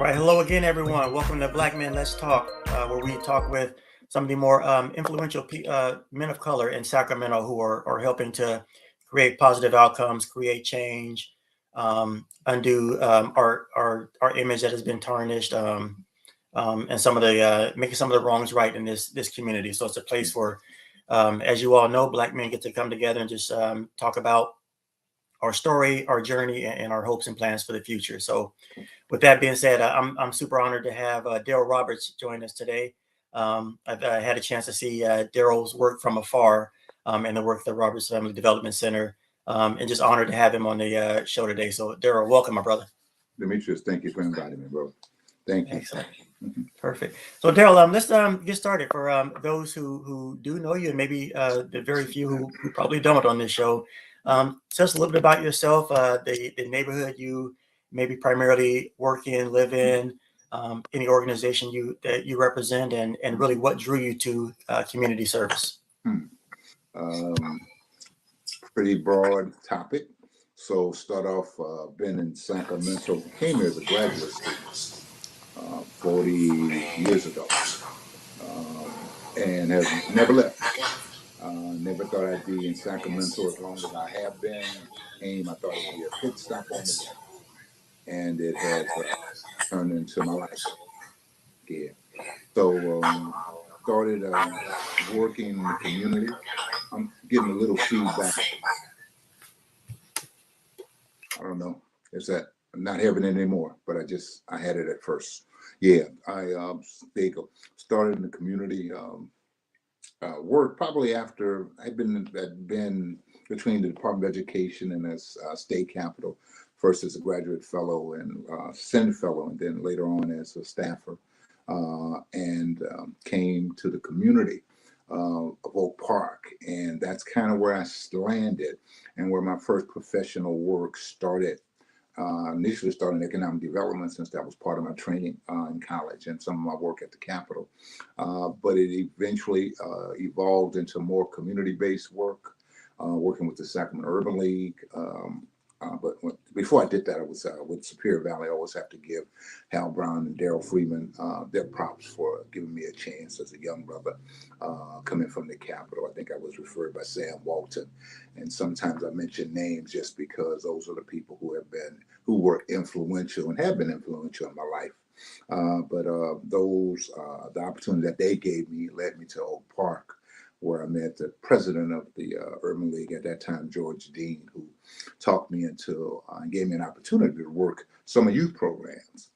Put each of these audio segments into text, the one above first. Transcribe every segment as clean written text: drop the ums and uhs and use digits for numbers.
All right, hello again, everyone. Welcome to Black Men Let's Talk, where we talk with some of the more influential men of color in Sacramento who are helping to create positive outcomes, create change, undo our image that has been tarnished, and some of the making some of the wrongs right in this community. So it's a place where, as you all know, Black men get to come together and just talk about our story, our journey, and our hopes and plans for the future. So with that being said, I'm super honored to have Derrell Roberts join us today. I've had a chance to see Derrell's work from afar and the work of the Roberts Family Development Center, and just honored to have him on the show today. So, Derrell, welcome, my brother. Dimitrius, thank you for inviting me, bro. Thank you. Excellent. Perfect. So, Derrell, let's get started. For those who do know you, and maybe the very few who probably don't on this show, tell us a little bit about yourself, the neighborhood you maybe primarily work in, live in, any organization that you represent, and really what drew you to community service. Pretty broad topic. So start off, been in Sacramento, came here as a graduate student 40 years ago, and have never left. Never thought I'd be in Sacramento as long as I have been. I thought it would be a pit stop on the way, and it has turned into my life. Yeah. So started working in the community. I'm getting a little feedback. I don't know. Is that I'm not having it anymore? But I had it at first. Yeah, there you go. Started in the community. Worked probably after I'd been between the Department of Education and as state capitol, first as a graduate fellow and Senate fellow, and then later on as a staffer, and came to the community of Oak Park, and that's kind of where I landed and where my first professional work started. Initially started in economic development since that was part of my training in college and some of my work at the Capitol. But it eventually evolved into more community-based work, working with the Sacramento Urban League. Before I did that, I was with Superior Valley. I always have to give Hal Brown and Darrell Freeman their props for giving me a chance as a young brother coming from the Capitol. I think I was referred by Sam Walton, and sometimes I mention names just because those are the people who were influential and have been influential in my life. The opportunity that they gave me led me to Oak Park, where I met the president of the Urban League at that time, George Dean, who talked me into and gave me an opportunity to work some of youth programs.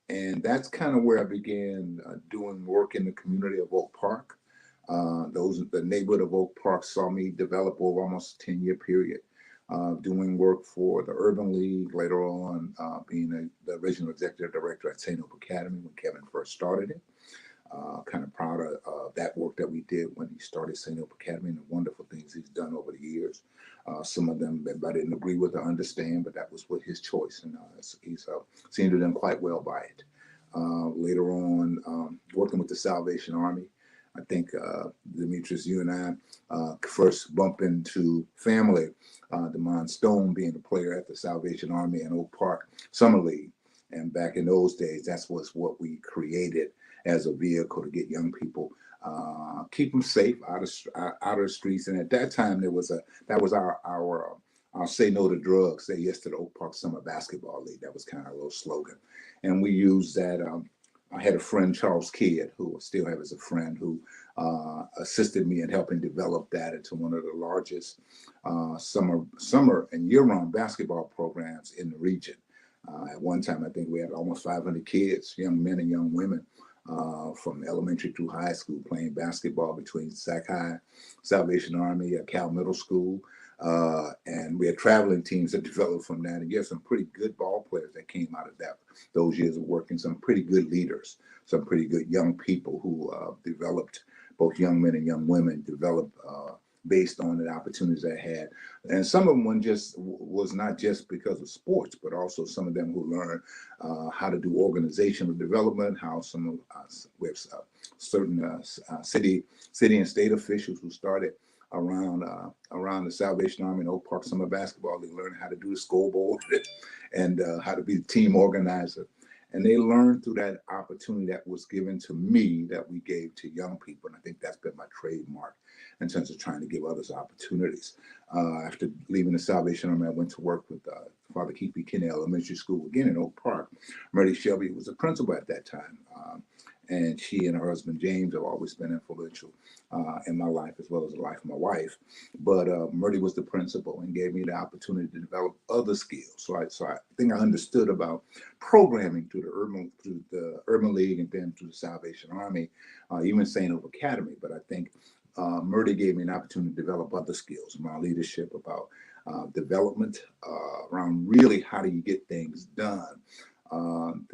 And that's kind of where I began doing work in the community of Oak Park. The neighborhood of Oak Park saw me develop over almost a 10-year period, doing work for the Urban League, later on being the original executive director at St. Hope Academy when Kevin first started it. Kind of proud of that work that we did when he started St. Hope Academy and the wonderful things he's done over the years. Some of them I didn't agree with or understand, but that was what his choice, and he's seemed to have done quite well by it. Later on, working with the Salvation Army, I think Dimitrius, you and I first bumped into family. Demond Stone being a player at the Salvation Army and Oak Park Summer League, and back in those days, that's what we created as a vehicle to get young people, keep them safe out of the streets. And at that time, that was our say no to drugs, say yes to the Oak Park Summer Basketball League. That was kind of a little slogan, and we used that. I had a friend, Charles Kidd, who I still have as a friend, who assisted me in helping develop that into one of the largest summer and year-round basketball programs in the region. At one time, I think we had almost 500 kids, young men and young women, from elementary through high school playing basketball between Sac High, Salvation Army, Cal Middle School. And we had traveling teams that developed from that. And you have some pretty good ball players that came out of those years of working, some pretty good leaders, some pretty good young people who developed, both young men and young women, developed based on the opportunities they had. And some of them was not just because of sports, but also some of them who learned how to do organizational development, how some of us, we have certain city and state officials who started around the Salvation Army and Oak Park Summer Basketball. They learned how to do the scoreboard and how to be the team organizer. And they learned through that opportunity that was given to me that we gave to young people. And I think that's been my trademark in terms of trying to give others opportunities. After leaving the Salvation Army, I went to work with Father Keith B. Kinney Elementary School, again in Oak Park. Murray Shelby was a principal at that time. And she and her husband James have always been influential in my life as well as the life of my wife. But Murray was the principal and gave me the opportunity to develop other skills. So I think I understood about programming through the Urban League and then through the Salvation Army, even St. Hope Academy. But I think Murray gave me an opportunity to develop other skills, my leadership, about development, around really how do you get things done. One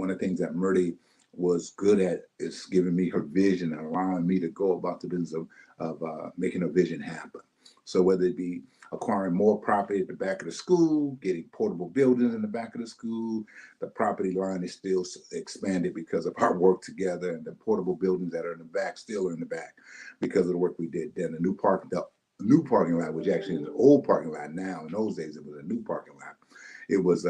of the things that Murray was good at is giving me her vision and allowing me to go about the business of making a vision happen. So whether it be acquiring more property at the back of the school, getting portable buildings in the back of the school, the property line is still expanded because of our work together, and the portable buildings that are in the back still are in the back because of the work we did then. The new parking lot, which actually is an old parking lot now. In those days, it was a new parking lot. It was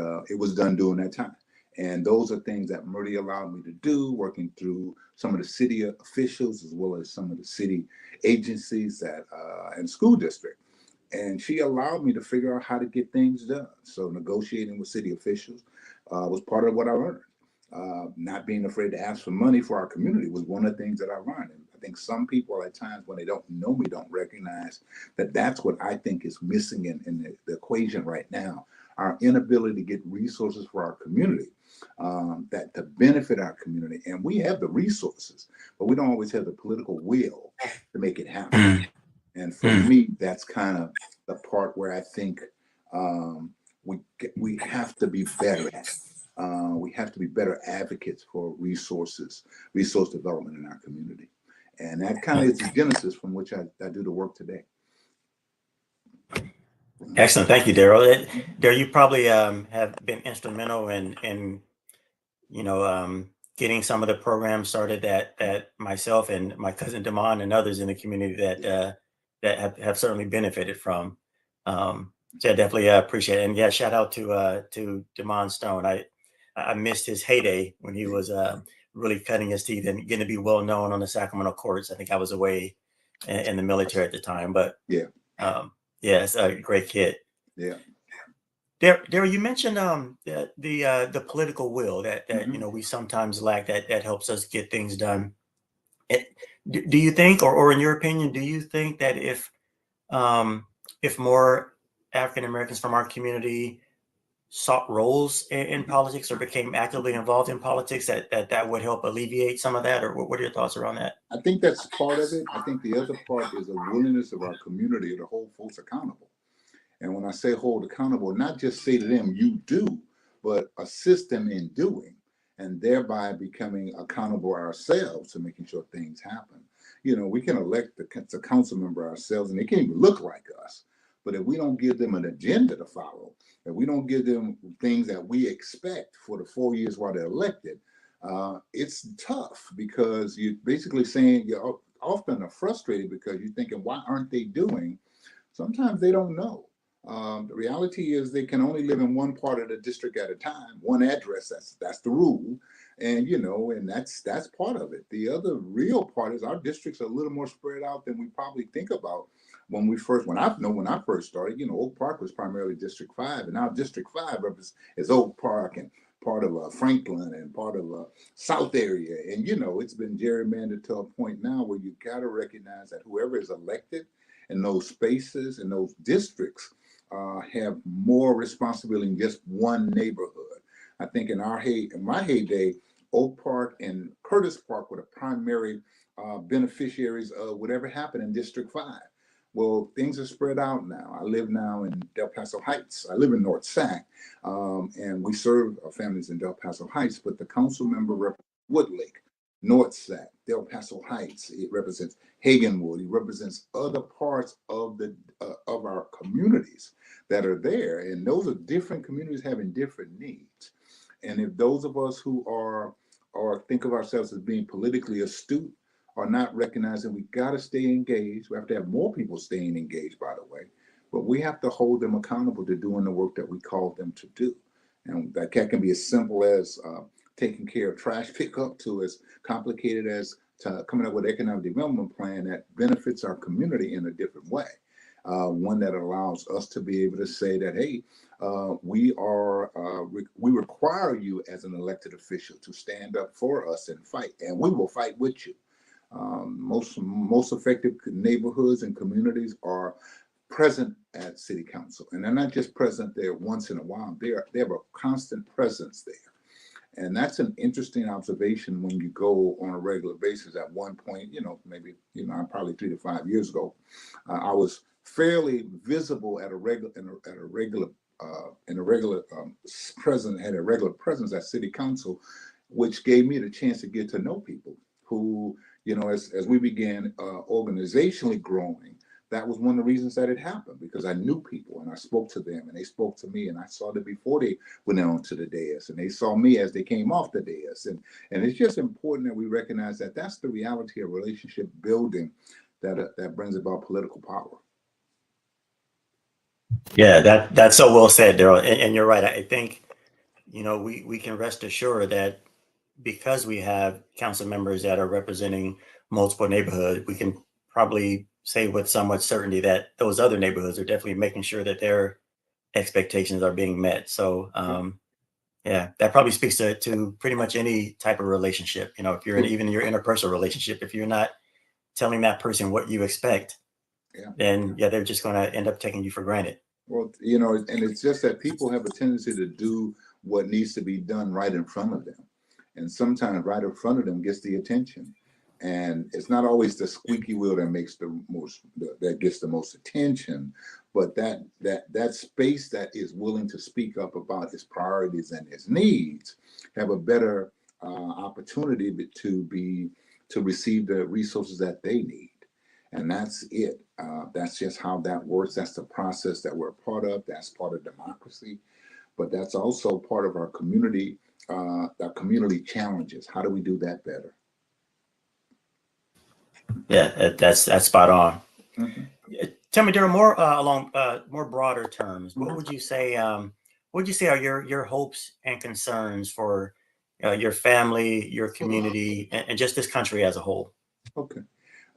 done during that time. And those are things that Murray allowed me to do, working through some of the city officials as well as some of the city agencies and school district. And she allowed me to figure out how to get things done. So negotiating with city officials was part of what I learned. Not being afraid to ask for money for our community was one of the things that I learned. And I think some people at times when they don't know me don't recognize that that's what I think is missing in the equation right now. Our inability to get resources for our community that to benefit our community. And we have the resources, but we don't always have the political will to make it happen. And for me, that's kind of the part where I think we have to be better at. We have to be better advocates for resource development in our community. And that kind of is the genesis from which I do the work today. Excellent. Thank you, Derrell. Derrell, you probably have been instrumental in getting some of the programs started that myself and my cousin Damon and others in the community that have certainly benefited from. So I definitely appreciate it. And yeah, shout out to Damon Stone. I missed his heyday when he was really cutting his teeth and getting to be well known on the Sacramento courts. I think I was away in the military at the time, but yeah, it's a great kid. Yeah. Derrell, you mentioned the political will that Mm-hmm. we sometimes lack that helps us get things done. Do you think, or in your opinion, do you think that if more African Americans from our community sought roles in politics or became actively involved in politics, that would help alleviate some of that? Or what are your thoughts around that? I think that's part of it. I think the other part is a willingness of our community to hold folks accountable. And when I say hold accountable, not just say to them, you do, but assist them in doing, and thereby becoming accountable ourselves to making sure things happen. We can elect the council member ourselves, and they can't even look like us. But if we don't give them an agenda to follow, if we don't give them things that we expect for the 4 years while they're elected, it's tough because you're basically saying you're often are frustrated because you're thinking, why aren't they doing? Sometimes they don't know. The reality is they can only live in one part of the district at a time, one address. That's the rule, and that's part of it. The other real part is our districts are a little more spread out than we probably think about. When I first started, Oak Park was primarily District 5, and now District 5 is Oak Park and part of Franklin and part of South area, and it's been gerrymandered to a point now where you got to recognize that whoever is elected in those spaces and those districts have more responsibility in just one neighborhood. I think in my heyday, Oak Park and Curtis Park were the primary beneficiaries of whatever happened in District 5. Well, things are spread out now. I live now in Del Paso Heights. I live in North Sac, and we serve our families in Del Paso Heights, but the council member represents Woodlake, North Sac, Del Paso Heights. It represents Hagenwood. It represents other parts of our communities that are there, and those are different communities having different needs. And if those of us who are or think of ourselves as being politically astute are not recognizing we got to stay engaged, we have to have more people staying engaged, by the way, but we have to hold them accountable to doing the work that we called them to do. And that can be as simple as taking care of trash pickup to as complicated as coming up with an economic development plan that benefits our community in a different way. One that allows us to be able to say that, hey, we require you as an elected official to stand up for us and fight, and we will fight with you. Most effective neighborhoods and communities are present at city council, and they're not just present there once in a while. They have a constant presence there. And that's an interesting observation when you go on a regular basis. At one point, maybe, probably 3 to 5 years ago, I was fairly visible at a regular, presence, had a regular presence at city council, which gave me the chance to get to know people who, as we began organizationally growing, that was one of the reasons that it happened, because I knew people and I spoke to them and they spoke to me, and I saw them before they went on to the dais, and they saw me as they came off the dais. And it's just important that we recognize that that's the reality of relationship building that brings about political power. Yeah, that's so well said, Derrell. And you're right. I think, we can rest assured that because we have council members that are representing multiple neighborhoods, we can probably say with somewhat certainty that those other neighborhoods are definitely making sure that their expectations are being met. So, yeah, that probably speaks to pretty much any type of relationship. If you're even in your interpersonal relationship, if you're not telling that person what you expect, then they're just going to end up taking you for granted. Well, and it's just that people have a tendency to do what needs to be done right in front of them. And sometimes right in front of them gets the attention. And it's not always the squeaky wheel that makes that gets the most attention, but that space that is willing to speak up about its priorities and its needs have a better opportunity to receive the resources that they need. And that's it. That's just how that works. That's the process that we're a part of. That's part of democracy, but that's also part of our community challenges. How do we do that better? Yeah, that's spot on. Mm-hmm. Tell me, Derrell, more along more broader terms. What would you say? What would you say are your hopes and concerns for your family, your community, and just this country as a whole? Okay.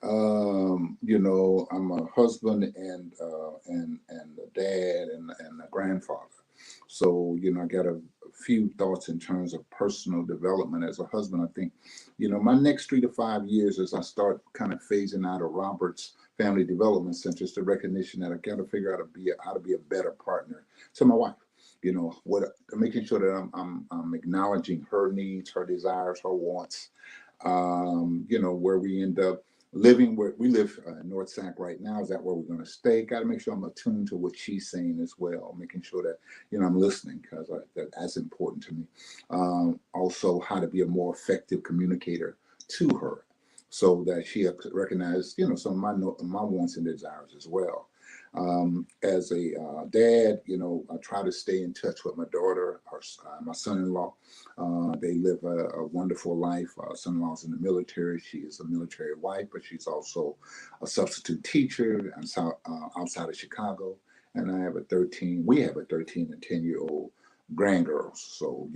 I'm a husband and a dad and a grandfather. So, I got a few thoughts in terms of personal development as a husband. I think, my next 3 to 5 years, as I start kind of phasing out of Robert's Family Development Center, is the recognition that I got to figure out how to be a better partner to my wife. Making sure that I'm acknowledging her needs, her desires, her wants. Where we end up living, where we live in North Sac right now. Is that where we're going to stay? Got to make sure I'm attuned to what she's saying as well, making sure that I'm listening, because that's important to me. Also, how to be a more effective communicator to her, so that she recognizes some of my wants and desires as well. As a dad, I try to stay in touch with my daughter, my son-in-law. They live a wonderful life. Son-in-law's in the military. She is a military wife, but she's also a substitute teacher outside of Chicago. And we have a 13 and 10-year-old grandgirls. So,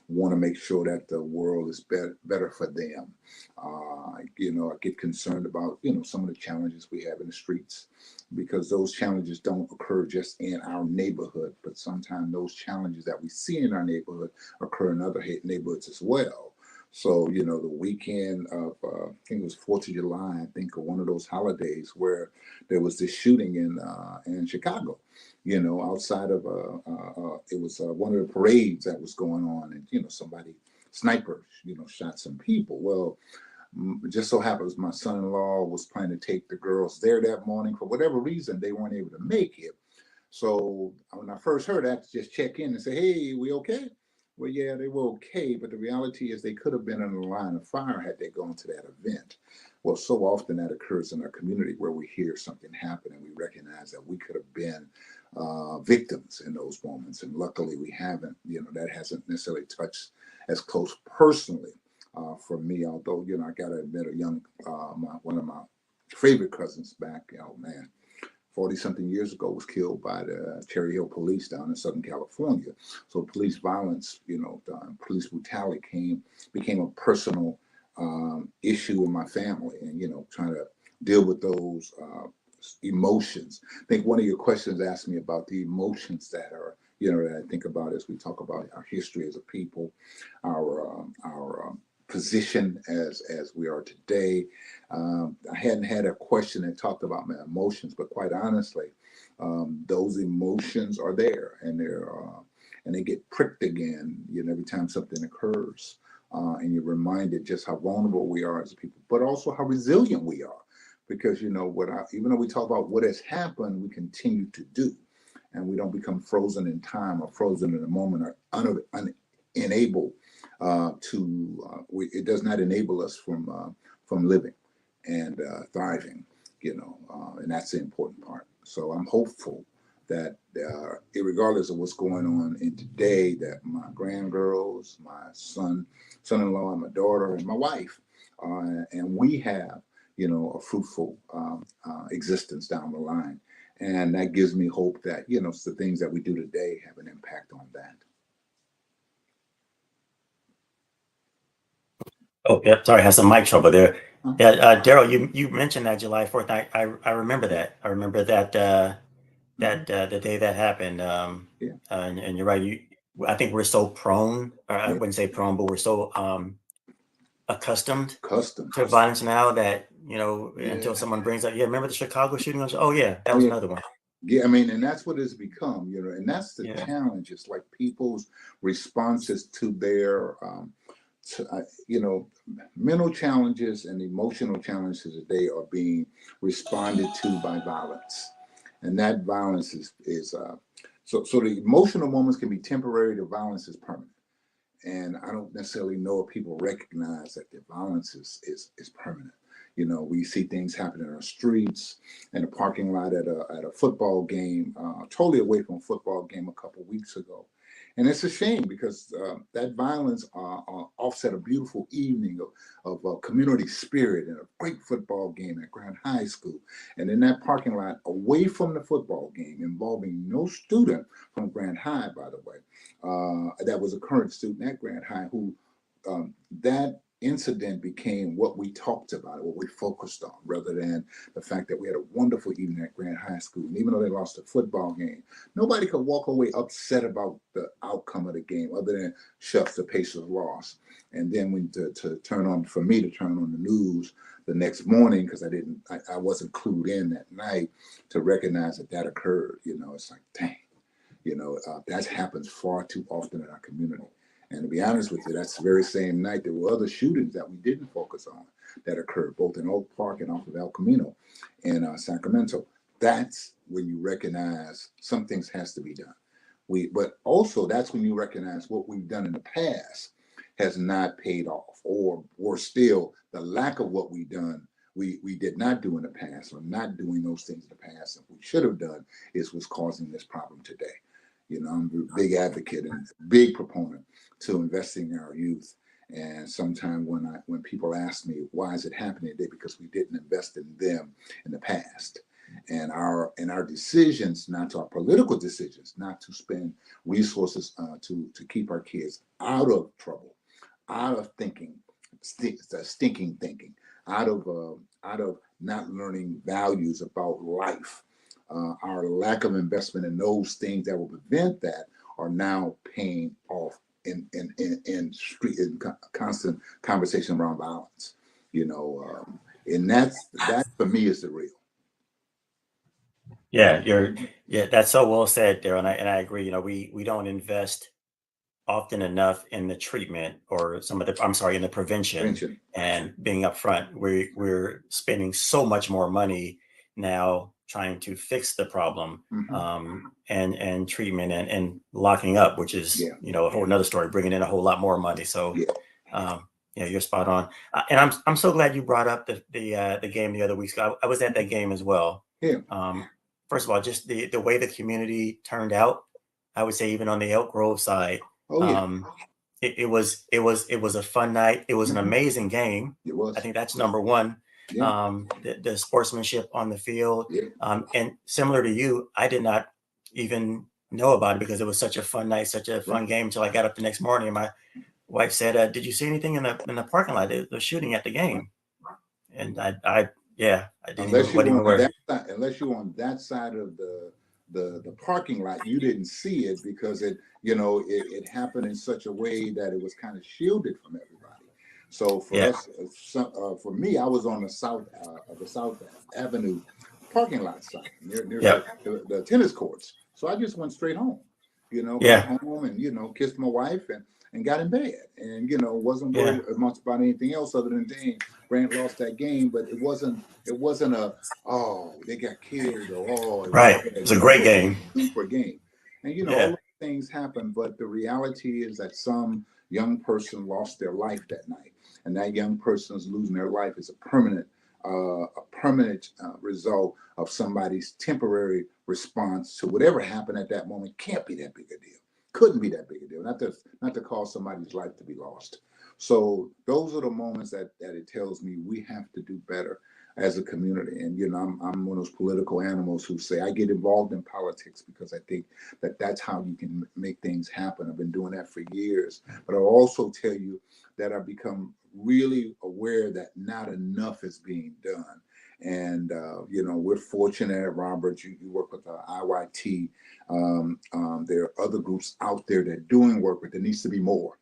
want to make sure that the world is better for them. I get concerned about, some of the challenges we have in the streets, because those challenges don't occur just in our neighborhood, but sometimes those challenges that we see in our neighborhood occur in other neighborhoods as well. So, the weekend of, I think it was 4th of July, I think, or one of those holidays where there was this shooting in Chicago, outside of, it was one of the parades that was going on, and, somebody, snipers, shot some people. Well, it just so happens my son-in-law was planning to take the girls there that morning. For whatever reason, they weren't able to make it. So when I first heard that, just check in and say, hey, we okay? Well, yeah, they were okay, but the reality is they could have been in the line of fire had they gone to that event. Well, so often that occurs in our community, where we hear something happen and we recognize that we could have been victims in those moments. And luckily we haven't. That hasn't necessarily touched as close personally for me, although, I got to admit, one of my favorite cousins back, 40 something years ago was killed by the Cherry Hill police down in Southern California. So police violence, police brutality became a personal issue in my family, and trying to deal with those emotions. I think one of your questions asked me about the emotions that are that I think about as we talk about our history as a people, our position as we are today. I hadn't had a question that talked about my emotions, but quite honestly, those emotions are there, and they get pricked again, every time something occurs, and you're reminded just how vulnerable we are as a people, but also how resilient we are, because even though we talk about what has happened, we continue to do, and we don't become frozen in time or frozen in a moment or unable it does not enable us from living and thriving, and that's the important part. So I'm hopeful that regardless of what's going on in today, that my grandgirls, my son-in-law, and my daughter, and my wife, and we have, a fruitful existence down the line. And that gives me hope that, the things that we do today have an impact on that. Oh, yeah. Sorry, I had some mic trouble there. Yeah, Derrell, you mentioned that July 4th. I remember that. I remember that the day that happened. Yeah. And you're right. I think we're so prone, or I wouldn't say prone, but we're so accustomed to violence now that until someone brings up, remember the Chicago shooting? Oh yeah, that was another one. Yeah, I mean, and that's what it's become, and that's the challenge. It's like people's responses to their mental challenges and emotional challenges today are being responded to by violence, and that violence is so the emotional moments can be temporary. The violence is permanent, and I don't necessarily know if people recognize that the violence is permanent. We see things happen in our streets, in a parking lot at a football game, totally away from a football game a couple of weeks ago. And it's a shame because that violence offset a beautiful evening of community spirit and a great football game at Grand High School. And in that parking lot, away from the football game, involving no student from Grand High, by the way, that was a current student at Grand High, who that incident became what we talked about, what we focused on, rather than the fact that we had a wonderful evening at Grand High School. And even though they lost a football game, nobody could walk away upset about the outcome of the game, other than shucks, the Pacers lost. And then to turn on the news the next morning, because I wasn't clued in that night to recognize that occurred. It's like, dang, that happens far too often in our community. And to be honest with you, that's the very same night there were other shootings that we didn't focus on that occurred both in Oak Park and off of El Camino in Sacramento. That's when you recognize some things has to be done. But also that's when you recognize what we've done in the past has not paid off, or still the lack of what we've done we did not do in the past, or not doing those things in the past that we should have done is what's causing this problem today. I'm a big advocate and big proponent to investing in our youth. And sometimes when people ask me, why is it happening today? Because we didn't invest in them in the past. And our decisions, not to our political decisions, not to spend resources to keep our kids out of trouble, out of stinking thinking, out of not learning values about life. Our lack of investment in those things that will prevent that are now paying off in constant conversation around violence. And that for me is the real. Yeah, that's so well said, Derrell, and I agree. We don't invest often enough in the treatment or in the prevention and being upfront. We're spending so much more money now trying to fix the problem, and treatment and locking up, which is a whole nother story, bringing in a whole lot more money. So you're spot on. And I'm so glad you brought up the game the other week. I was at that game as well. First of all, just the way the community turned out, I would say even on the Elk Grove side, it was a fun night. It was an amazing game. It was. I think that's number one. Yeah. the sportsmanship on the field. Yeah. And similar to you, I did not even know about it because it was such a fun night, such a Yeah. fun game until I got up the next morning and my wife said, "Did you see anything in the parking lot? The shooting at the game?" And yeah, I didn't even Unless you what were even on were. that side, unless you were on that side of the parking lot, you didn't see it because it happened in such a way that it was kind of shielded from everybody. So for Yeah, us, for me, I was on the South Avenue parking lot side near yeah, the tennis courts. So I just went straight home. Got yeah, home and kissed my wife and got in bed and wasn't yeah. worried much about anything else other than dang, Grant lost that game, but it wasn't a oh they got killed or oh it was Right. bad. It's a great It was a game. super game, and all Yeah, those things happen. But the reality is that some young person lost their life that night, and that young person is losing their life is a permanent result of somebody's temporary response to whatever happened at that moment. Can't be that big a deal. Couldn't be that big a deal. Not to cause somebody's life to be lost. So those are the moments that it tells me we have to do better as a community. And I'm one of those political animals who say I get involved in politics because I think that that's how you can make things happen. I've been doing that for years, but I'll also tell you that I've become really aware that not enough is being done. And we're fortunate, Robert. You work with IYT. There are other groups out there that are doing work, but there needs to be more.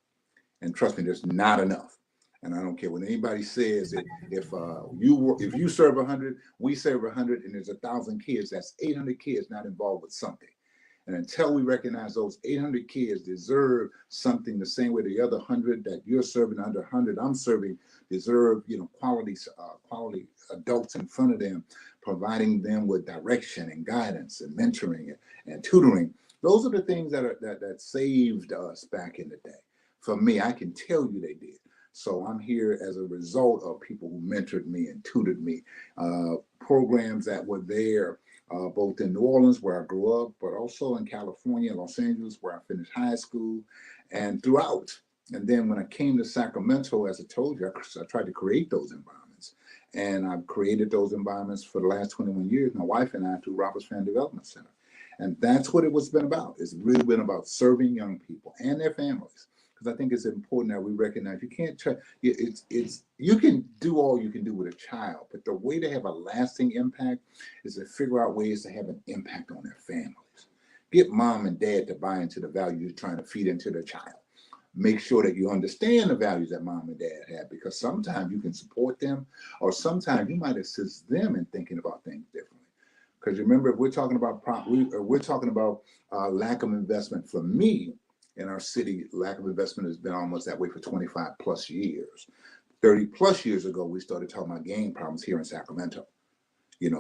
And trust me, there's not enough. And I don't care what anybody says. If you serve 100, we serve 100, and there's 1,000 kids. That's 800 kids not involved with something. And until we recognize those 800 kids deserve something the same way the other 100 that you're serving, under 100 I'm serving, deserve quality adults in front of them, providing them with direction and guidance and mentoring and tutoring. Those are the things that saved us back in the day. For me, I can tell you they did. So I'm here as a result of people who mentored me and tutored me, programs that were there both in New Orleans, where I grew up, but also in California, Los Angeles, where I finished high school, and throughout. And then when I came to Sacramento, as I told you, I tried to create those environments. And I've created those environments for the last 21 years, my wife and I, through Roberts Family Development Center. And that's what it was been about. It's really been about serving young people and their families. Because I think it's important that we recognize you can't try. You can do all you can do with a child, but the way to have a lasting impact is to figure out ways to have an impact on their families. Get mom and dad to buy into the values you're trying to feed into their child. Make sure that you understand the values that mom and dad have, because sometimes you can support them, or sometimes you might assist them in thinking about things differently. Because remember, if we're talking about lack of investment. For me, in our city, lack of investment has been almost that way for 25 plus years. 30 plus years ago, we started talking about gang problems here in Sacramento.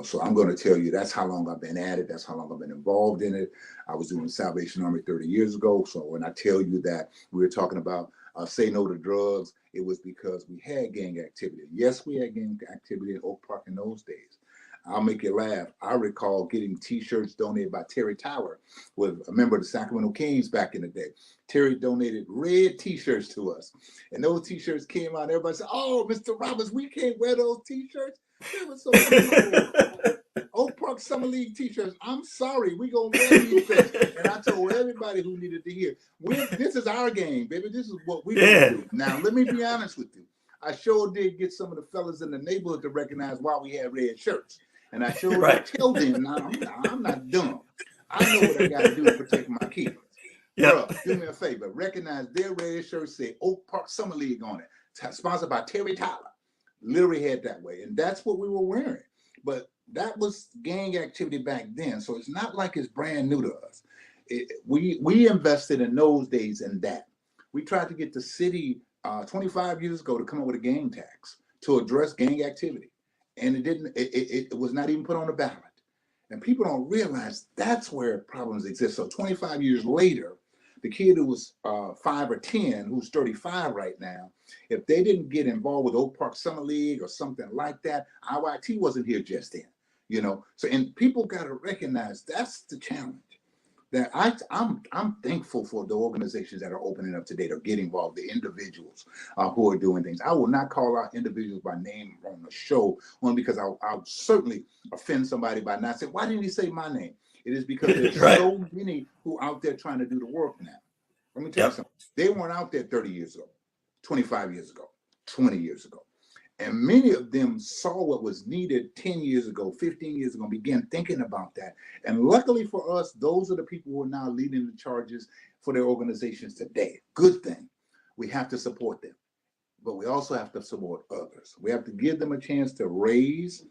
So I'm going to tell you that's how long I've been at it. That's how long I've been involved in it. I was doing the Salvation Army 30 years ago. So when I tell you that we were talking about say no to drugs, it was because we had gang activity. Yes, we had gang activity in Oak Park in those days. I'll make you laugh. I recall getting T-shirts donated by Terry Tower, with a member of the Sacramento Kings back in the day. Terry donated red T-shirts to us, and those T-shirts came out. Everybody said, "Oh, Mr. Roberts, we can't wear those T-shirts. They were so beautiful." Oak Park Summer League T-shirts. I'm sorry, we gonna wear these shirts. And I told everybody who needed to hear, this is our game, baby. This is what we gonna do. Now, let me be honest with you. I sure did get some of the fellas in the neighborhood to recognize why we had red shirts. And I sure right. did tell them, now, I'm not dumb. I know what I got to do to protect my kids. Yep. Bruh, do me a favor. Recognize their red shirts say Oak Park Summer League on it. Sponsored by Terry Tyler. Literally had that way. And that's what we were wearing. But that was gang activity back then. So it's not like it's brand new to us. We invested in those days in that. We tried to get the city 25 years ago to come up with a gang tax to address gang activity. And it was not even put on the ballot. And people don't realize that's where problems exist. So 25 years later, the kid who was 5 or 10, who's 35 right now, if they didn't get involved with Oak Park Summer League or something like that, IYT wasn't here just then. So, and people got to recognize that's the challenge. that I'm thankful for the organizations that are opening up today to get involved, the individuals who are doing things. I will not call out individuals by name on the show, only because I'll certainly offend somebody by not saying, why didn't he say my name? It is because there's Right. so many who are out there trying to do the work now. Let me tell you Yep. something. They weren't out there 30 years ago, 25 years ago, 20 years ago. And many of them saw what was needed 10 years ago, 15 years ago, began thinking about that. And luckily for us, those are the people who are now leading the charges for their organizations today. Good thing. We have to support them, but we also have to support others. We have to give them a chance to raise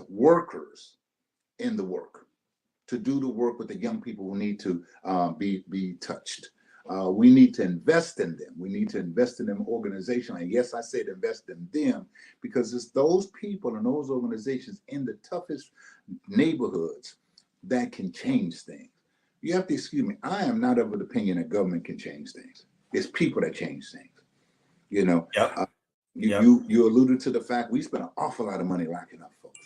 workers in the work, to do the work with the young people who need to be touched. We need to invest in them. We need to invest in them organizationally. And yes, I said invest in them because it's those people and those organizations in the toughest neighborhoods that can change things. You have to excuse me. I am not of the opinion that government can change things. It's people that change things. You know, Yep. you alluded to the fact we spend an awful lot of money locking up folks.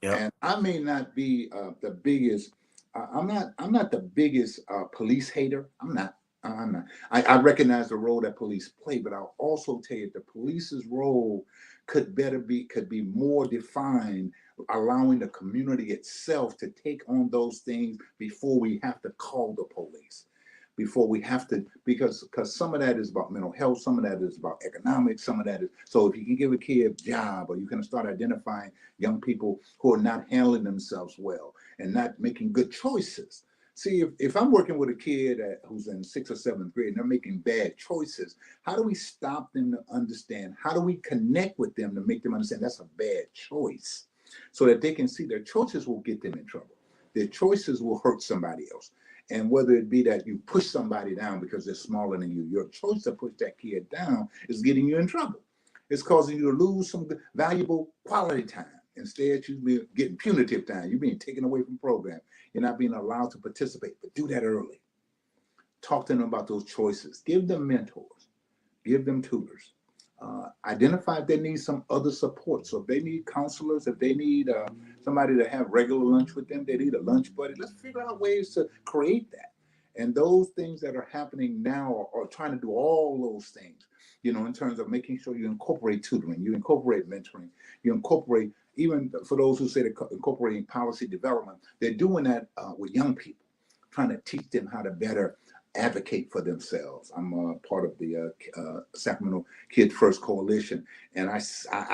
Yep. And I may not be the biggest. I'm not the biggest police hater. I'm not. I recognize the role that police play, but I'll also tell you the police's role could be more defined, allowing the community itself to take on those things before we have to call the police. Before we have to, because some of that is about mental health, some of that is about economics, some of that is, so if you can give a kid a job, or you can start identifying young people who are not handling themselves well and not making good choices. See, if I'm working with a kid who's in 6th or 7th grade and they're making bad choices, how do we stop them to understand? How do we connect with them to make them understand that's a bad choice, so that they can see their choices will get them in trouble. Their choices will hurt somebody else. And whether it be that you push somebody down because they're smaller than you, your choice to push that kid down is getting you in trouble. It's causing you to lose some valuable quality time. Instead, you're getting punitive time. You're being taken away from program. You're not being allowed to participate. But do that early. Talk to them about those choices. Give them mentors. Give them tutors. Identify if they need some other support. So if they need counselors, if they need somebody to have regular lunch with them, they need a lunch buddy. Let's figure out ways to create that. And those things that are happening now are trying to do all those things, you know, in terms of making sure you incorporate tutoring, you incorporate mentoring, you incorporate, even for those who say they're incorporating policy development, they're doing that with young people, trying to teach them how to better advocate for themselves. I'm part of the Sacramento Kids First Coalition, and I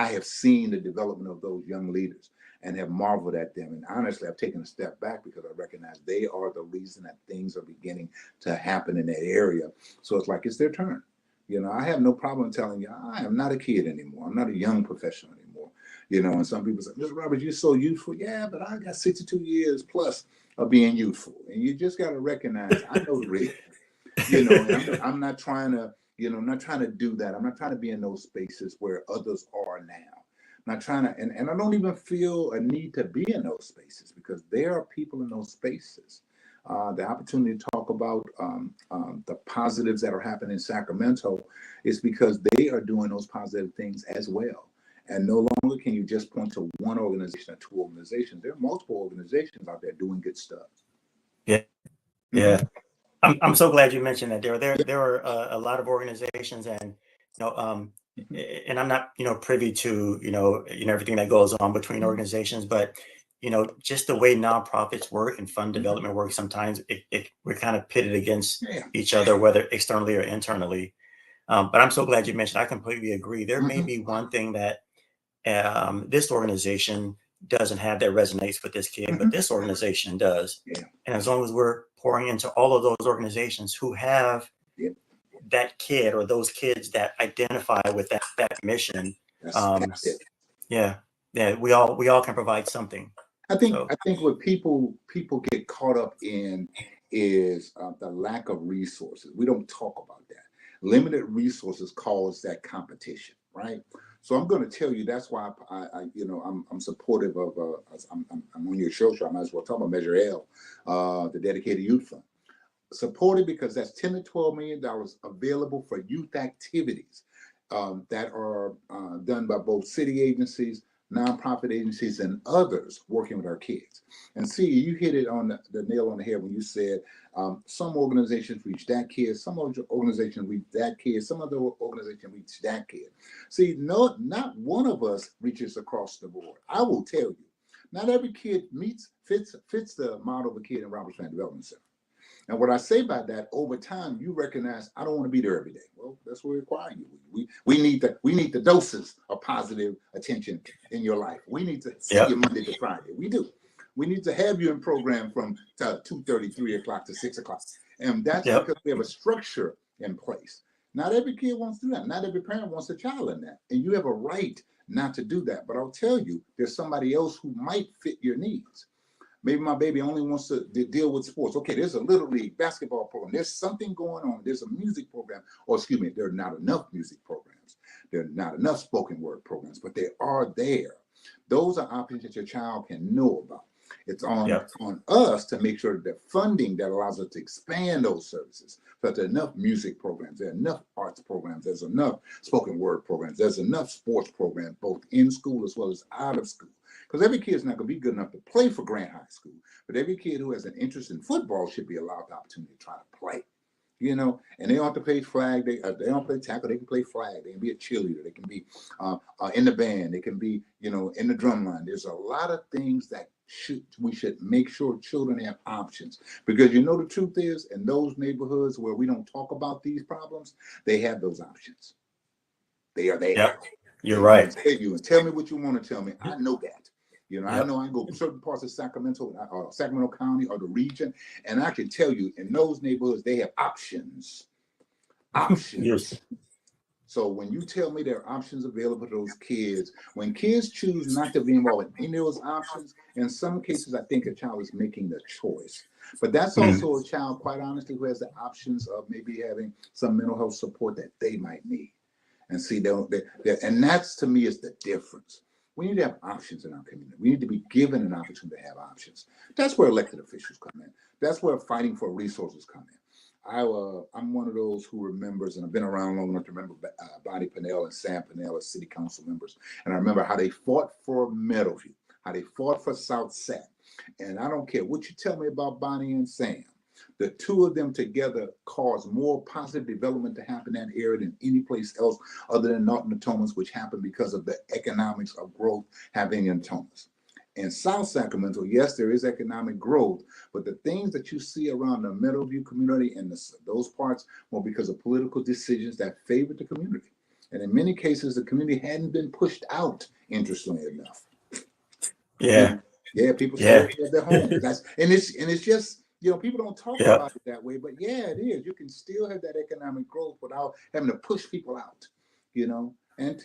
have seen the development of those young leaders and have marveled at them. And honestly, I've taken a step back because I recognize they are the reason that things are beginning to happen in that area. So it's like, it's their turn. You know, I have no problem telling you, I am not a kid anymore. I'm not a young professional anymore. You know, and some people say, Mr. Roberts, you're so youthful. Yeah, but I got 62 years plus of being youthful. And you just got to recognize, I know the real. You know, and I'm not trying to, you know, I'm not trying to do that. I'm not trying to be in those spaces where others are now. I'm not trying to, and I don't even feel a need to be in those spaces because there are people in those spaces. The opportunity to talk about the positives that are happening in Sacramento is because they are doing those positive things as well. And no longer can you just point to one organization or two organizations. There are multiple organizations out there doing good stuff. Yeah. Yeah. I'm so glad you mentioned that. There are a lot of organizations, and and I'm not privy to everything that goes on between organizations, but just the way nonprofits work and fund development work, sometimes we're kind of pitted against each other, whether externally or internally. But I'm so glad you mentioned. I completely agree. There may be one thing that this organization doesn't have that resonates with this kid, but this organization does. And as long as we're pouring into all of those organizations who have that kid or those kids that identify with that mission, That's it. yeah, we all can provide something. I think what people get caught up in is the lack of resources. We don't talk about that. Limited resources cause that competition, right? So I'm going to tell you that's why I'm supportive of. I'm on your show, so I might as well talk about Measure L, the dedicated youth fund. Supported because that's $10 to $12 million available for youth activities that are done by both city agencies, nonprofit agencies, and others working with our kids. And see, you hit it on the nail on the head when you said some organizations reach that kid, some organizations reach that kid, some other organization reach that kid. See, no, not one of us reaches across the board. I will tell you, not every kid fits the model of a kid in Roberts Family Development Center. And what I say by that, over time, you recognize I don't want to be there every day. Well, that's what we require you. We need the doses of positive attention in your life. We need to see you Monday to Friday. We do. We need to have you in program from 2:30, 3 o'clock to 6 o'clock. And that's because we have a structure in place. Not every kid wants to do that. Not every parent wants a child in that. And you have a right not to do that. But I'll tell you, there's somebody else who might fit your needs. Maybe my baby only wants to deal with sports. Okay, there's a little league basketball program. There's something going on. There's a music program. Or excuse me, there are not enough music programs. There are not enough spoken word programs, but they are there. Those are options that your child can know about. It's on us to make sure that funding that allows us to expand those services. So there's enough music programs, there are enough arts programs, there's enough spoken word programs, there's enough sports programs, both in school as well as out of school. Because every kid is not going to be good enough to play for Grant High School, but every kid who has an interest in football should be allowed the opportunity to try to play. You know, and they don't have to play flag. They don't play tackle. They can play flag. They can be a cheerleader. They can be in the band. They can be, you know, in the drum line. There's a lot of things that we should make sure children have options, because you know the truth is, in those neighborhoods where we don't talk about these problems, they have those options. They are there. Yep. You're right. Tell me what you want to tell me. I know that. You know, I know I go certain parts of Sacramento County or the region, and I can tell you in those neighborhoods, they have options. Options. Yes. So when you tell me there are options available to those kids, when kids choose not to be involved in any of those options, in some cases, I think a child is making the choice. But that's also a child, quite honestly, who has the options of maybe having some mental health support that they might need. And see, and that's, to me, is the difference. We need to have options in our community. We need to be given an opportunity to have options. That's where elected officials come in. That's where fighting for resources come in. I'm one of those who remembers, and I've been around long enough to remember Bonnie Pinnell and Sam Pinnell as city council members. And I remember how they fought for Meadowview, how they fought for South Sac. And I don't care what you tell me about Bonnie and Sam. The two of them together caused more positive development to happen in that area than any place else other than Norton Natomas, which happened because of the economics of growth happening in Natomas. In South Sacramento, yes, there is economic growth, but the things that you see around the Meadowview community and those parts were because of political decisions that favored the community. And in many cases, the community hadn't been pushed out, interestingly enough. Yeah. Yeah, people still have their homes. And it's just, you know, people don't talk about it that way, but yeah, it is. You can still have that economic growth without having to push people out, you know. And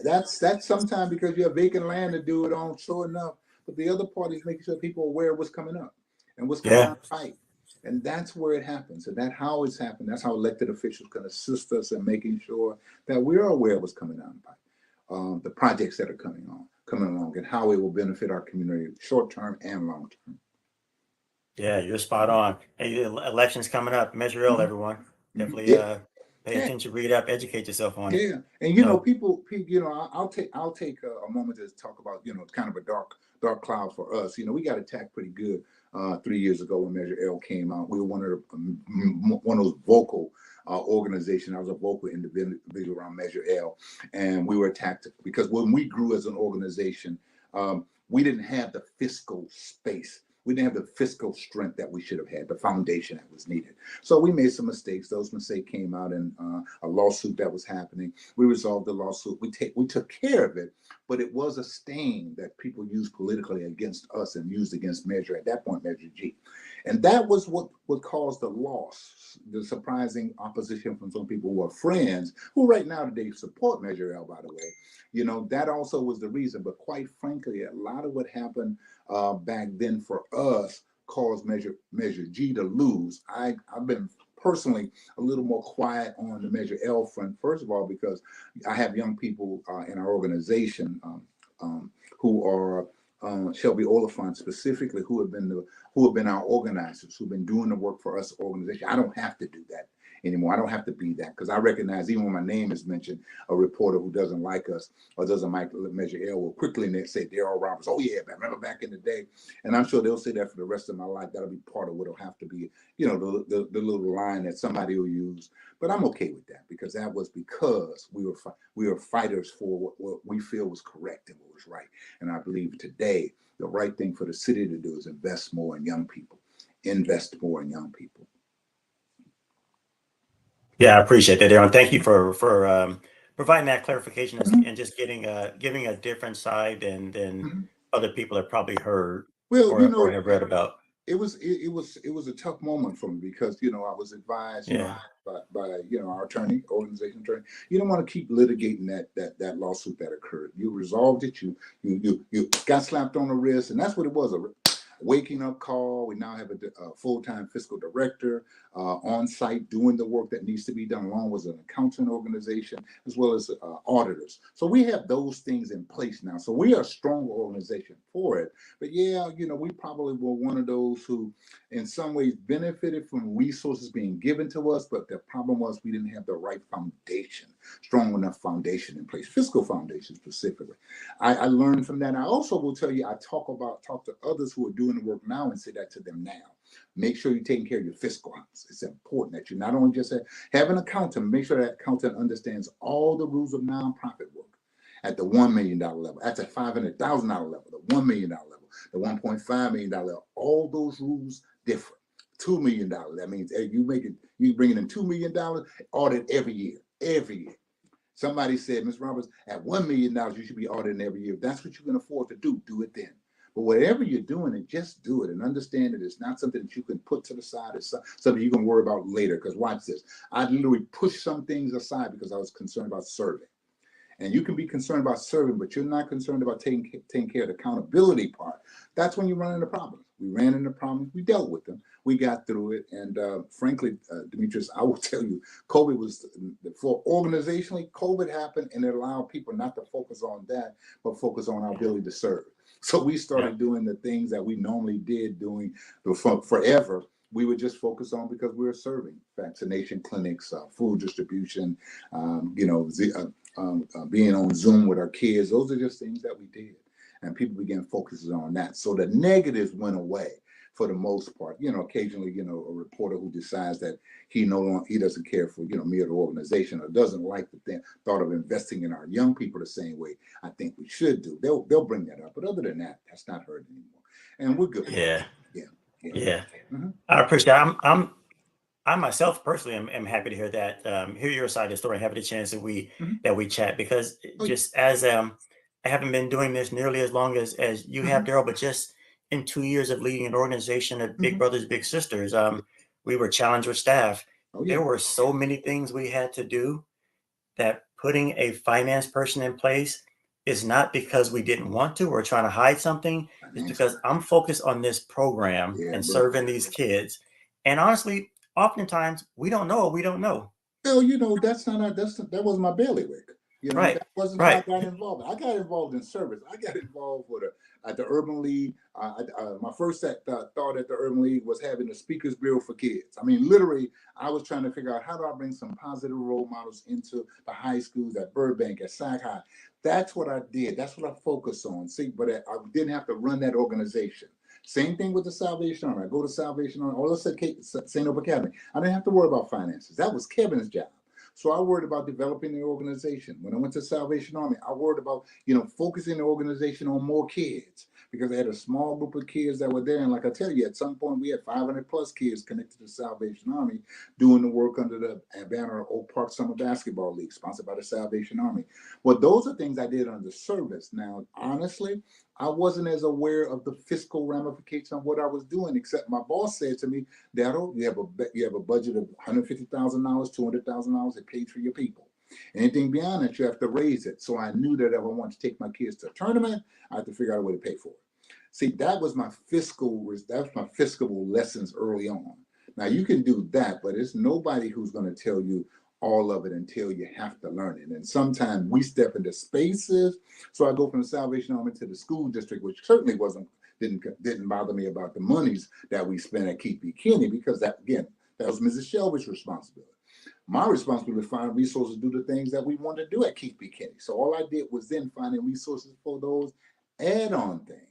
that's sometimes because you have vacant land to do it on, sure enough. But the other part is making sure people are aware of what's coming up and what's coming out fight. And that's where it happens. And that's how it's happened. That's how elected officials can assist us in making sure that we're aware of what's coming out fight. The projects that are coming along, and how it will benefit our community short term and long term. Yeah, you're spot on. Hey, elections coming up. Measure L, everyone. Definitely pay attention, read up, educate yourself on it. Yeah, and you know, people, you know, I'll take a moment to talk about, you know, kind of a dark cloud for us. You know, we got attacked pretty good 3 years ago when Measure L came out. We were one of those vocal organizations. I was a vocal individual around Measure L, and we were attacked because when we grew as an organization, we didn't have the fiscal space. We didn't have the fiscal strength that we should have had, the foundation that was needed. So we made some mistakes. Those mistakes came out in a lawsuit that was happening. We resolved the lawsuit. We took care of it, but it was a stain that people used politically against us and used against Measure, at that point, Measure G. And that was what caused the loss, the surprising opposition from some people who are friends, who right now today support Measure L, by the way. You know, that also was the reason. But quite frankly, a lot of what happened back then for us caused Measure G to lose. I've been personally a little more quiet on the Measure L front, first of all, because I have young people in our organization who are Shelby Oliphant specifically, who have been our organizers, who've been doing the work for us organization. I don't have to do that anymore. I don't have to be that, because I recognize even when my name is mentioned, a reporter who doesn't like us or doesn't like Measure L will quickly say Derrell Roberts. Oh yeah, I remember back in the day. And I'm sure they'll say that for the rest of my life. That'll be part of what'll have to be, the little line that somebody will use. But I'm okay with that, because that was because we were fighters for what we feel was correct and what was right. And I believe today the right thing for the city to do is invest more in young people. Invest more in young people. Yeah, I appreciate that, Aaron. Thank you for providing that clarification Mhm, and just giving a different side than mhm. other people have probably heard Well, or have read about. it was a tough moment for me, because I was advised, Yeah. by our attorney, organization attorney. You don't want to keep litigating that lawsuit that occurred. You resolved it. You got slapped on the wrist, and that's what it was, a waking up call. We now have a full-time fiscal director on site doing the work that needs to be done, along with an accounting organization as well as auditors. So we have those things in place now. So we are a strong organization for it. But yeah, we probably were one of those who, in some ways, benefited from resources being given to us. But the problem was we didn't have the right foundation, strong enough foundation in place, fiscal foundation specifically. I learned from that. I also will tell you, I talk to others who are doing the work now and say that to them now. Make sure you're taking care of your fiscal house. It's important that you not only just have an accountant, make sure that accountant understands all the rules of nonprofit work at the $1 million level, at the $500,000 level, the $1 million level, the $1.5 million level. All those rules differ. $2 million. That means you bringing in $2 million, audit every year. Every year. Somebody said, Ms. Roberts, at $1 million, you should be auditing every year. If that's what you can afford to do it then. But whatever you're doing, and just do it and understand that it's not something that you can put to the side. It's something you can worry about later. Because watch this. I literally pushed some things aside because I was concerned about serving. And you can be concerned about serving, but you're not concerned about taking care of the accountability part. That's when you run into problems. We ran into problems. We dealt with them. We got through it. And frankly, Dimitrius, I will tell you, COVID was, for organizationally, COVID happened, and it allowed people not to focus on that, but focus on our ability to serve. So we Yeah. started doing the things that we normally did doing forever. We would just focus on, because we were serving vaccination clinics, food distribution, being on Zoom with our kids. Those are just things that we did. And people began focusing on that. So the negatives went away for the most part. Occasionally, a reporter who decides that he doesn't care for, me or the organization, or doesn't like the thought of investing in our young people the same way I think we should do. They'll bring that up. But other than that, that's not heard anymore. And we're good with that. Yeah. Yeah. Yeah. Yeah. Mm-hmm. I appreciate it. I myself personally am happy to hear that, hear your side of the story, and have the chance Mm-hmm. that we chat, because Oh, yeah. just as I haven't been doing this nearly as long as you have, Mm-hmm. Daryl, but just in 2 years of leading an organization of big Mm-hmm. brothers, big sisters, we were challenged with staff. Oh, There yeah. were so many things we had to do that putting a finance person in place is not because we didn't want to or trying to hide something. It's Financial. because I'm focused on this program Yeah, and brother. serving these kids. And honestly, oftentimes we don't know what we don't know. Well, that wasn't my bailiwick. Right. That wasn't how I Right. got involved. I got involved in service. I got involved at the Urban League. My first thought at the Urban League was having a speakers bureau for kids. I mean, literally, I was trying to figure out, how do I bring some positive role models into the high schools at Burbank, at Sac High. That's what I did. That's what I focused on. See, but I didn't have to run that organization. Same thing with the Salvation Army. I go to Salvation Army, or let's say St. Hope Academy. I didn't have to worry about finances. That was Kevin's job. So I worried about developing the organization. When I went to Salvation Army, I worried about, focusing the organization on more kids, because I had a small group of kids that were there. And like I tell you, at some point we had 500 plus kids connected to Salvation Army doing the work under the banner of Oak Park Summer Basketball League, sponsored by the Salvation Army. Well, those are things I did under service. Now, honestly, I wasn't as aware of the fiscal ramifications of what I was doing, except my boss said to me, Daryl, you have a budget of $150,000, $200,000. It pays for your people. Anything beyond that, you have to raise it. So I knew that if I wanted to take my kids to a tournament, I had to figure out a way to pay for it. See, that was my fiscal lessons early on. Now you can do that, but it's nobody who's going to tell you all of it until you have to learn it. And sometimes we step into spaces. So I go from the Salvation Army to the school district, which certainly didn't bother me about the monies that we spent at Keith B. Kinney, because that was Mrs. Shelby's responsibility. My responsibility to find resources to do the things that we want to do at Keith B. Kennedy. So all I did was then finding resources for those add-on things.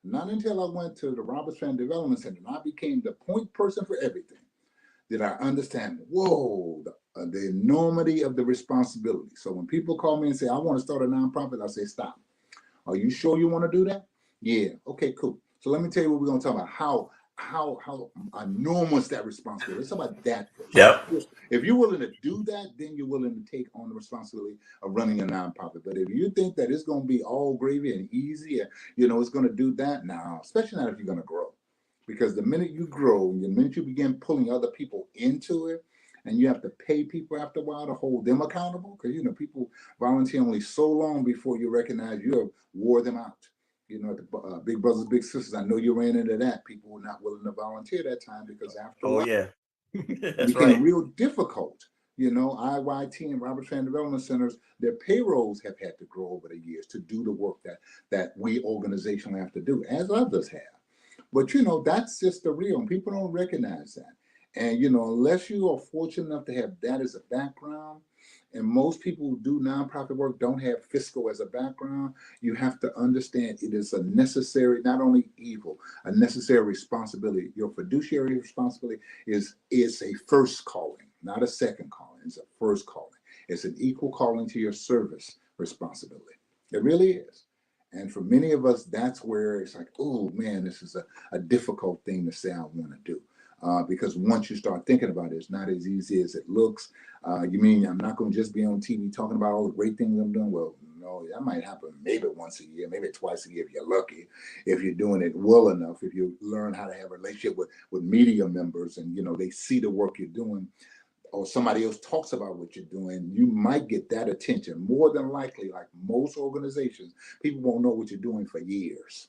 Not until I went to the Roberts Family Development Center and I became the point person for everything did I understand, whoa, the enormity of the responsibility. So when people call me and say, I want to start a nonprofit, I say, stop. Are you sure you want to do that? Yeah. Okay, cool. So let me tell you what we're going to talk about. How enormous that responsibility. Let's talk about that first. Yep. If you're willing to do that, then you're willing to take on the responsibility of running a nonprofit. But if you think that it's going to be all gravy and easy, and it's going to do that, now, especially not if you're going to grow. Because the minute you grow, the minute you begin pulling other people into it, and you have to pay people after a while to hold them accountable, because people volunteer only so long before you recognize you have wore them out. The big brothers, big sisters, I know you ran into that. People were not willing to volunteer that time because after a while, yeah. it That's became right. real difficult. IYT and Roberts Family Development Centers, their payrolls have had to grow over the years to do the work that we organizationally have to do, as others have. But that's just the real, and people don't recognize that. And unless you are fortunate enough to have that as a background, and most people who do nonprofit work don't have fiscal as a background, you have to understand it is a necessary, not only evil, a necessary responsibility. Your fiduciary responsibility is a first calling, not a second calling. It's a first calling. It's an equal calling to your service responsibility. It really is. And for many of us, that's where it's like, oh man, this is a difficult thing to say I want to do. Because once you start thinking about it, it's not as easy as it looks. You mean I'm not going to just be on TV talking about all the great things I'm doing? Well, no, that might happen maybe once a year, maybe twice a year if you're lucky, if you're doing it well enough, if you learn how to have a relationship with media members and, they see the work you're doing, or somebody else talks about what you're doing, you might get that attention. More than likely, like most organizations, people won't know what you're doing for years.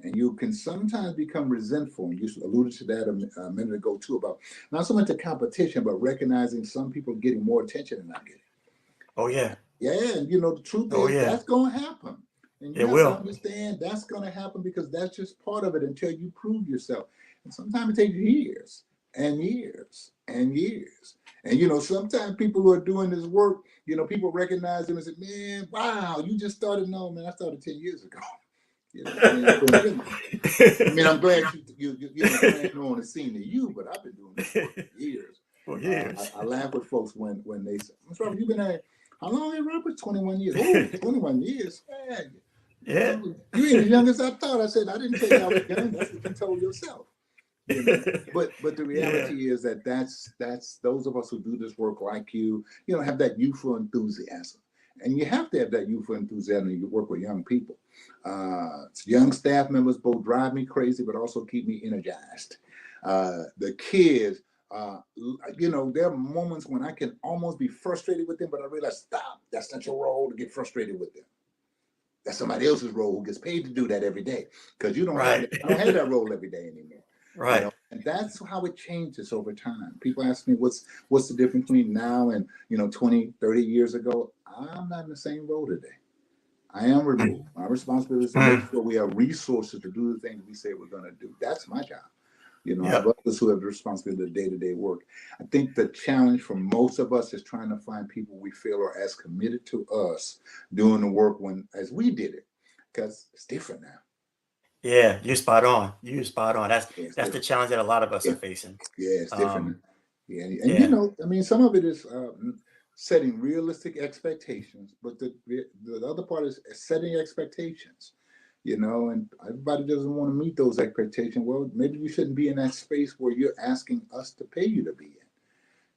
And you can sometimes become resentful. And you alluded to that a minute ago too, about not so much the competition, but recognizing some people getting more attention than I get. Oh yeah. Yeah, and the truth Oh is yeah. that's going to happen. And you It have to will. understand that's going to happen because that's just part of it until you prove yourself. And sometimes it takes years and years and years. And sometimes people who are doing this work, people recognize them and say, man, wow, you just started. No, man, I started 10 years ago. I've been, I'm glad you on the scene to you, but I've been doing this work for years. For years. I laugh with folks when they say, Mr. Robert, you've been at, how long have you, Robert? 21 years. Oh, 21 years. Man, Yeah. You ain't as young as I thought. I said, I didn't tell you I was young. That's what you told yourself. But the reality is that's those of us who do this work like you have that youthful enthusiasm. And you have to have that youthful enthusiasm when you work with young people. Young staff members both drive me crazy, but also keep me energized. The kids, there are moments when I can almost be frustrated with them, but I realize, stop, that's not your role to get frustrated with them. That's somebody else's role who gets paid to do that every day. Because you don't have that role every day anymore. Right. And that's how it changes over time. People ask me what's the difference between now and 20, 30 years ago. I'm not in the same role today. I am removed. My responsibility is to make sure we have resources to do the things we say we're going to do. That's my job. I have others who have the responsibility of day-to-day work. I think the challenge for most of us is trying to find people we feel are as committed to us doing the work as we did it, because it's different now. Yeah, you're spot on. You're spot on. That's the challenge that a lot of us are facing. Yeah, it's different. And some of it is setting realistic expectations, but the other part is setting expectations. And everybody doesn't want to meet those expectations. Well, maybe you shouldn't be in that space where you're asking us to pay you to be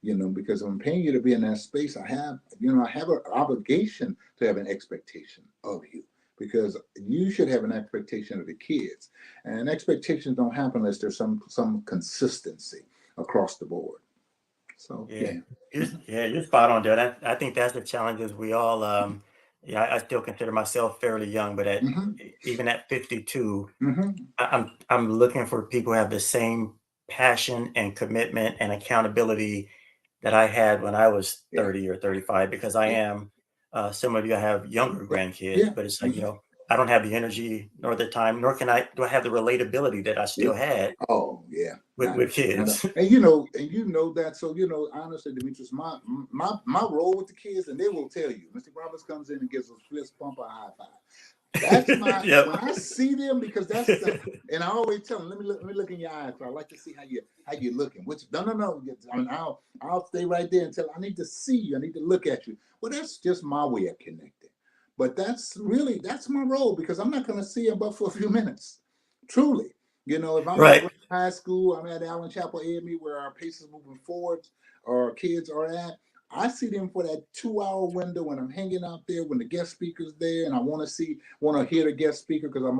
in. Because I'm paying you to be in that space, I have an obligation to have an expectation of you. Because you should have an expectation of the kids, and expectations don't happen unless there's some consistency across the board. So you're spot on, Derrell. I think that's the challenges we all. I still consider myself fairly young, but even at 52, I'm looking for people who have the same passion and commitment and accountability that I had when I was 30 or 35, because I am similar to you. I have younger grandkids, but it's like, I don't have the energy nor the time, nor do I have the relatability that I still had Yeah. with kids. And you know that. So honestly, Demetrius, my role with the kids, and they will tell you, Mr. Roberts comes in and gives a fist pump or a high five. That's my Yep. when I see them, because and I always tell them, let me look in your eyes. I like to see how you looking. Which no. I mean, I'll stay right there until I need to see you. I need to look at you. Well, that's just my way of connecting. But that's my role, because I'm not going to see them but for a few minutes. Truly, if I'm at Right. high school, I'm at Allen Chapel AME, where our pace is moving forward, our kids are at. I see them for that 2-hour window when I'm hanging out there, when the guest speaker's there, and I want to hear the guest speaker, because I'm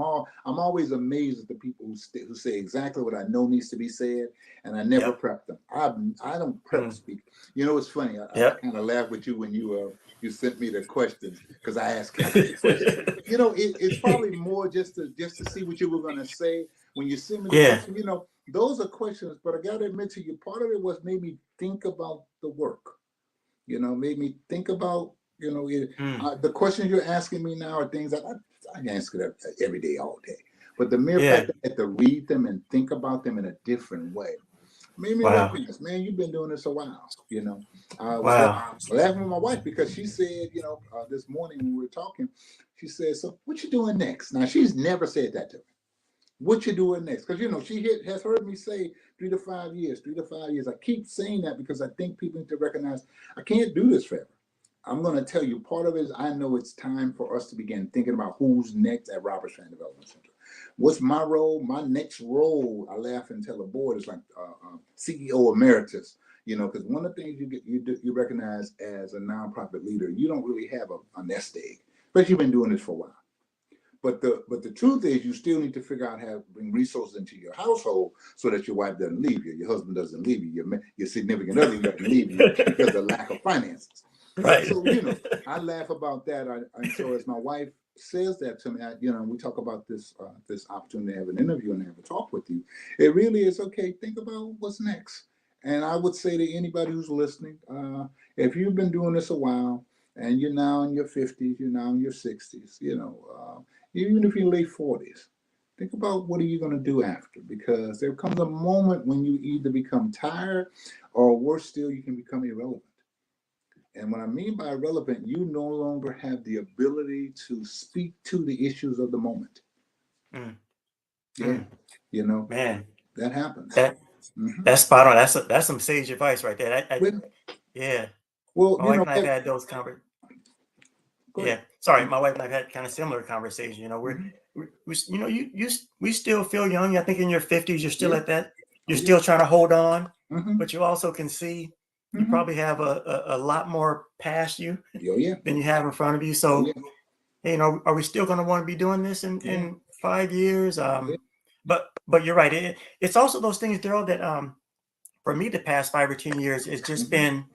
always amazed at the people who say exactly what I know needs to be said, and I never Yep. prep them. I don't prep speak. It's funny. I Yep. kind of laughed with you when you sent me the questions, because I asked Kathy the question. It's probably more just to see what you were going to say when you sent me the Yeah. question. Those are questions, but I got to admit to you, part of it was made me think about the work. Made me think about, the questions you're asking me now are things that I answer that every day, all day. But the mere Yeah. fact that I had to read them and think about them in a different way made me Wow. recognize, man, you've been doing this a while. I was Wow. laughing with my wife, because she said, this morning when we were talking, she said, "So what you doing next?" Now, she's never said that to me. What you doing next? Because she has heard me say 3 to 5 years, 3 to 5 years. I keep saying that because I think people need to recognize I can't do this forever. I'm going to tell you, part of it is I know it's time for us to begin thinking about who's next at Roberts Fan Development Center. What's my role? My next role, I laugh and tell the board, is like CEO emeritus. Because one of the things you recognize as a nonprofit leader, you don't really have a nest egg, but you've been doing this for a while. But the truth is, you still need to figure out how to bring resources into your household so that your wife doesn't leave you, your husband doesn't leave you, your significant other doesn't leave you because of lack of finances. Right. So I laugh about that. And so as my wife says that to me, we talk about this opportunity to have an interview and have a talk with you. It really is okay. Think about what's next. And I would say to anybody who's listening, if you've been doing this a while, and you're now in your 50s, you're now in your 60s, even if you're late 40s, think about what are you going to do after, because there comes a moment when you either become tired, or worse still, you can become irrelevant. And what I mean by irrelevant, you no longer have the ability to speak to the issues of the moment. Mm. Yeah, Mm. Man, that happens. that's spot on. That's some sage advice right there. Yeah. Well, My wife and I've had those conversations. Yeah, sorry, my wife and I've had kind of similar conversations. We still feel young. I think in your 50s, you're still at that. You're still trying to hold on, but you also can see you probably have a lot more past you than you have in front of you. So, are we still going to want to be doing this in 5 years? But you're right. It's also those things, Derrell, that for me, the past 5 or 10 years, it's just been,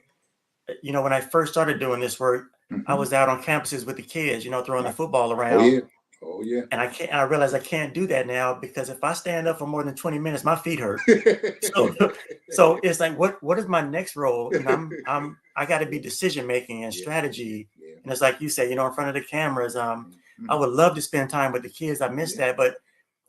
when I first started doing this work, I was out on campuses with the kids, throwing the football around. Oh yeah. And I realized I can't do that now, because if I stand up for more than 20 minutes, my feet hurt. So it's like, what is my next role? I got to be decision making and strategy. And it's like you say, in front of the cameras. I would love to spend time with the kids. I miss that, but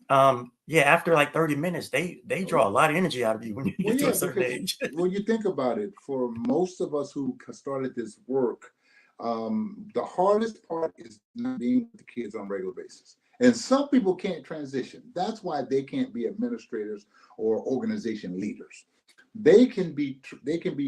after like 30 minutes, they draw a lot of energy out of you when you get to a certain age. When you think about it, for most of us who started this work, the hardest part is not being with the kids on a regular basis. And some people can't transition. That's why they can't be administrators or organization leaders. They can be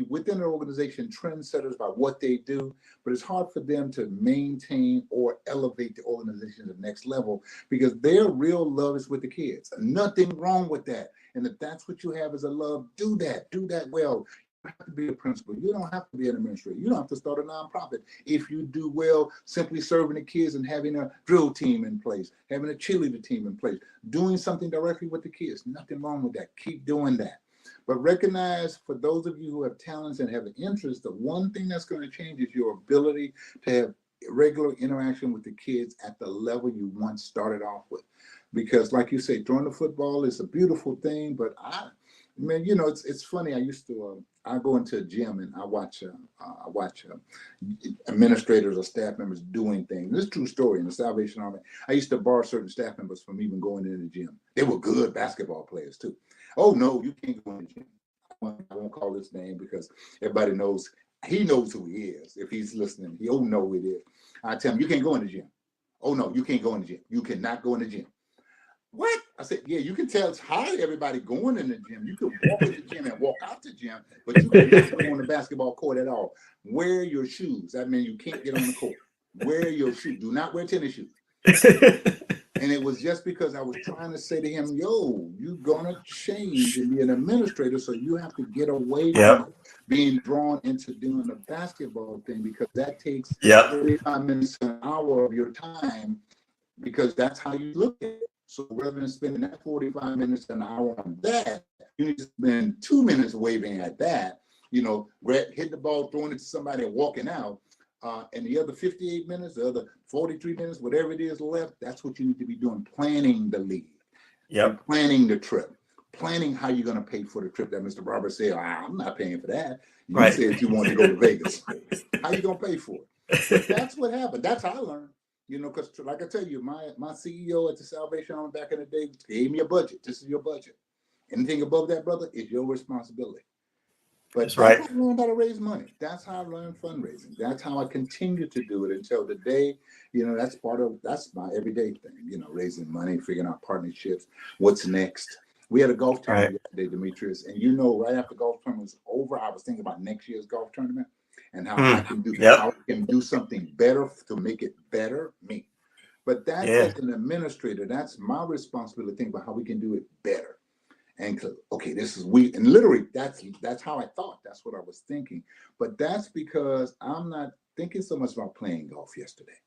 within an organization trendsetters by what they do, but it's hard for them to maintain or elevate the organization to the next level, because their real love is with the kids. Nothing wrong with that. And if that's what you have as a love, do that well. You don't have to be a principal. You don't have to be an administrator. You don't have to start a nonprofit. If you do well, simply serving the kids and having a drill team in place, having a cheerleader team in place, doing something directly with the kids. Nothing wrong with that. Keep doing that. But recognize, for those of you who have talents and have an interest, the one thing that's going to change is your ability to have regular interaction with the kids at the level you once started off with. Because like you say, throwing the football is a beautiful thing, but Man, it's funny. I used to I go into a gym and I watch administrators or staff members doing things. This is a true story in the Salvation Army. I used to bar certain staff members from even going into the gym. They were good basketball players too. Oh no, you can't go in the gym. I won't call his name because everybody knows he knows who he is. If he's listening, he'll know who it is. I tell him, you can't go in the gym. Oh no, you can't go in the gym. You cannot go in the gym. What? I said, yeah, you can tell it's hard everybody going in the gym. You can walk in the gym and walk out the gym, but you cannot go on the basketball court at all. Wear your shoes. That means you can't get on the court. Wear your shoes. Do not wear tennis shoes. And it was just because I was trying to say to him, yo, you're going to change and be an administrator, so you have to get away from being drawn into doing the basketball thing, because that takes 35 minutes to an hour of your time, because that's how you look at it. So rather than spending that 45 minutes to an hour on that, you need to spend 2 minutes waving at that, hitting the ball, throwing it to somebody and walking out. And the other 58 minutes, the other 43 minutes, whatever it is left, that's what you need to be doing, planning the league, planning the trip, planning how you're going to pay for the trip. That Mr. Roberts said, I'm not paying for that. You said you wanted to go to Vegas. How you going to pay for it? But that's what happened. That's how I learned. Because like I tell you, my CEO at the Salvation Army back in the day gave me a budget. This is your budget. Anything above that, brother, is your responsibility. But that's how I learned how to raise money. That's how I learned fundraising. That's how I continue to do it until today. That's my everyday thing, raising money, figuring out partnerships, what's next. We had a golf tournament yesterday, Dimitrius, and right after golf tournament was over, I was thinking about next year's golf tournament and how I can do something better to make it better me. But that's as an administrator, that's my responsibility to think about how we can do it better. And okay, and literally that's how I thought. That's what I was thinking. But that's because I'm not thinking so much about playing golf yesterday.